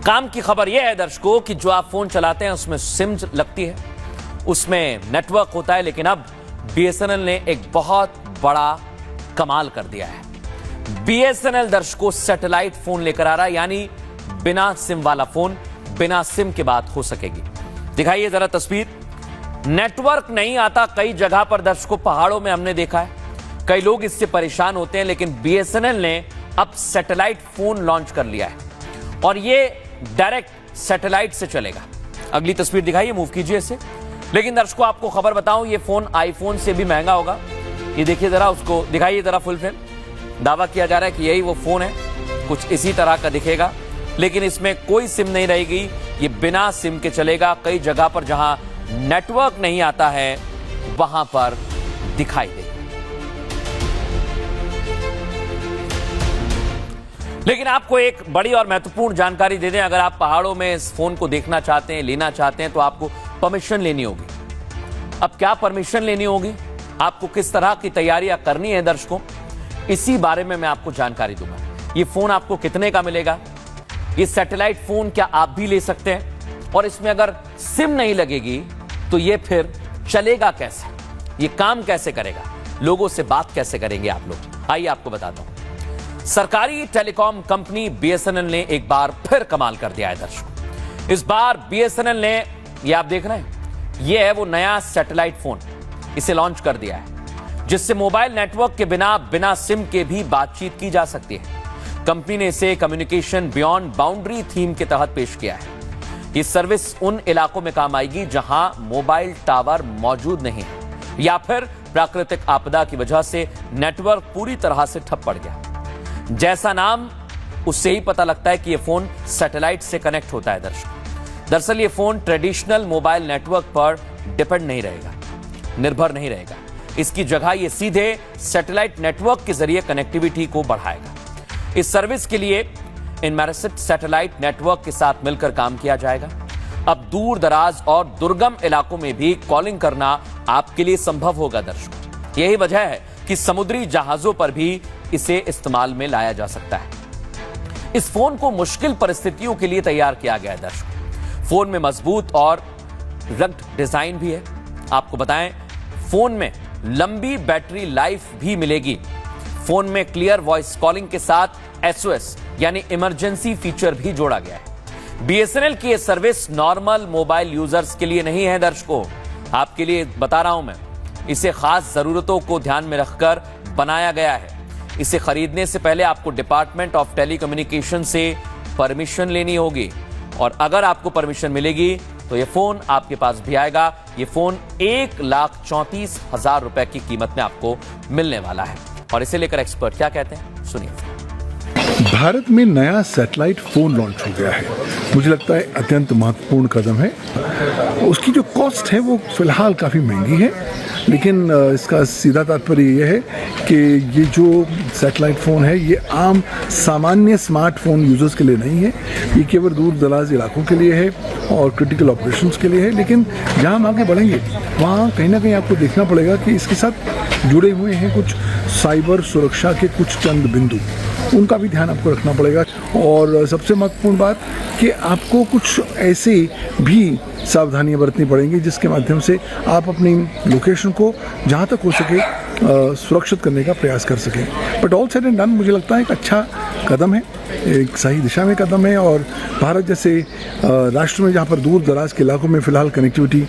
काम की खबर यह है दर्शकों कि जो आप फोन चलाते हैं उसमें सिम लगती है, उसमें नेटवर्क होता है, लेकिन अब बीएसएनएल ने एक बहुत बड़ा कमाल कर दिया है। बीएसएनएल दर्शकों सैटेलाइट फोन लेकर आ रहा है, यानी बिना सिम वाला फोन, बिना सिम के बात हो सकेगी। दिखाइए जरा तस्वीर। नेटवर्क नहीं आता कई जगह पर दर्शकों, पहाड़ों में हमने देखा है, कई लोग इससे परेशान होते हैं, लेकिन बीएसएनएल ने अब सैटेलाइट फोन लॉन्च कर लिया है और ये डायरेक्ट सैटेलाइट से चलेगा। अगली तस्वीर दिखाइए, मूव कीजिए इसे। लेकिन दर्शकों आपको खबर बताऊं, ये फोन आईफोन से भी महंगा होगा। ये देखिए जरा, उसको दिखाइए जरा फुल फ्रेम। दावा किया जा रहा है कि यही वो फोन है, कुछ इसी तरह का दिखेगा, लेकिन इसमें कोई सिम नहीं रहेगी, ये बिना सिम के चलेगा। कई जगह पर जहां नेटवर्क नहीं आता है वहां पर दिखाई देगा। लेकिन आपको एक बड़ी और महत्वपूर्ण जानकारी दे दें, अगर आप पहाड़ों में इस फोन को देखना चाहते हैं, लेना चाहते हैं, तो आपको परमिशन लेनी होगी। अब क्या परमिशन लेनी होगी, आपको किस तरह की तैयारियां करनी है दर्शकों, इसी बारे में मैं आपको जानकारी दूंगा। ये फोन आपको कितने का मिलेगा, ये सैटेलाइट फोन क्या आप भी ले सकते हैं, और इसमें अगर सिम नहीं लगेगी तो ये फिर चलेगा कैसे, ये काम कैसे करेगा, लोगों से बात कैसे करेंगे आप लोग, आइए आपको बताता हूं। सरकारी टेलीकॉम कंपनी बीएसएनएल ने एक बार फिर कमाल कर दिया है दर्शकों। इस बार बीएसएनएल ने, ये आप देख रहे हैं, ये है वो नया सैटेलाइट फोन, इसे लॉन्च कर दिया है, जिससे मोबाइल नेटवर्क के बिना सिम के भी बातचीत की जा सकती है। कंपनी ने इसे कम्युनिकेशन बियॉन्ड बाउंड्री थीम के तहत पेश किया है। ये सर्विस उन इलाकों में काम आएगी जहां मोबाइल टावर मौजूद नहीं है, या फिर प्राकृतिक आपदा की वजह से नेटवर्क पूरी तरह से ठप पड़ गया। जैसा नाम, उससे ही पता लगता है कि यह फोन सैटेलाइट से कनेक्ट होता है दरअसल ये फोन ट्रेडिशनल मोबाइल नेटवर्क पर डिपेंड नहीं रहेगा, निर्भर नहीं रहेगा। इसकी जगह ये सीधे सैटेलाइट नेटवर्क के जरिए कनेक्टिविटी को बढ़ाएगा। इस सर्विस के लिए इनमेरिसिट सैटेलाइट नेटवर्क के साथ मिलकर काम किया जाएगा। अब दूर दराज और दुर्गम इलाकों में भी कॉलिंग करना आपके लिए संभव होगा दर्शकों। यही वजह है कि समुद्री जहाजों पर भी इसे इस्तेमाल में लाया जा सकता है। इस फोन को मुश्किल परिस्थितियों के लिए तैयार किया गया है दर्शकों। फोन में मजबूत और रग्ड डिजाइन भी है। आपको बताएं, फोन में लंबी बैटरी लाइफ भी मिलेगी। फोन में क्लियर वॉइस कॉलिंग के साथ एसओएस यानी इमरजेंसी फीचर भी जोड़ा गया है। बीएसएनएल की यह सर्विस नॉर्मल मोबाइल यूजर्स के लिए नहीं है दर्शकों, आपके लिए बता रहा हूं मैं। इसे खास जरूरतों को ध्यान में रखकर बनाया गया है। इसे खरीदने से पहले आपको डिपार्टमेंट ऑफ टेलीकम्युनिकेशन से परमिशन लेनी होगी, और अगर आपको परमिशन मिलेगी तो यह फोन आपके पास भी आएगा। यह फोन 1,34,000 रुपए की कीमत में आपको मिलने वाला है, और इसे लेकर एक्सपर्ट क्या कहते हैं, सुनिए। भारत में नया सैटेलाइट फोन लॉन्च हो गया है, मुझे लगता है अत्यंत महत्वपूर्ण कदम है। उसकी जो कॉस्ट है वो फिलहाल काफ़ी महंगी है, लेकिन इसका सीधा तात्पर्य ये है कि ये जो सैटेलाइट फ़ोन है ये आम सामान्य स्मार्टफोन यूजर्स के लिए नहीं है, ये केवल दूर दराज इलाकों के लिए है और क्रिटिकल ऑपरेशंस के लिए है। लेकिन जहाँ हम आगे बढ़ेंगे वहाँ कहीं ना कहीं आपको देखना पड़ेगा कि इसके साथ जुड़े हुए हैं कुछ साइबर सुरक्षा के कुछ चंद बिंदु, उनका भी ध्यान आपको रखना पड़ेगा। और सबसे महत्वपूर्ण बात कि आपको कुछ ऐसे भी सावधानियां बरतनी पड़ेंगी जिसके माध्यम से आप अपनी लोकेशन को जहां तक हो सके सुरक्षित करने का प्रयास कर सकें। But all said and done मुझे लगता है एक अच्छा कदम है, एक सही दिशा में कदम है, और भारत जैसे राष्ट्र में जहां पर दूर दराज के इलाकों में फ़िलहाल कनेक्टिविटी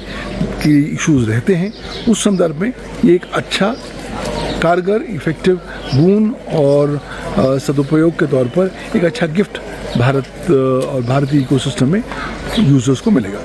की इश्यूज़ रहते हैं, उस संदर्भ में ये एक अच्छा, कारगर, इफेक्टिव बून और सदुपयोग के तौर पर एक अच्छा गिफ्ट भारत और भारतीय इकोसिस्टम में यूजर्स को मिलेगा।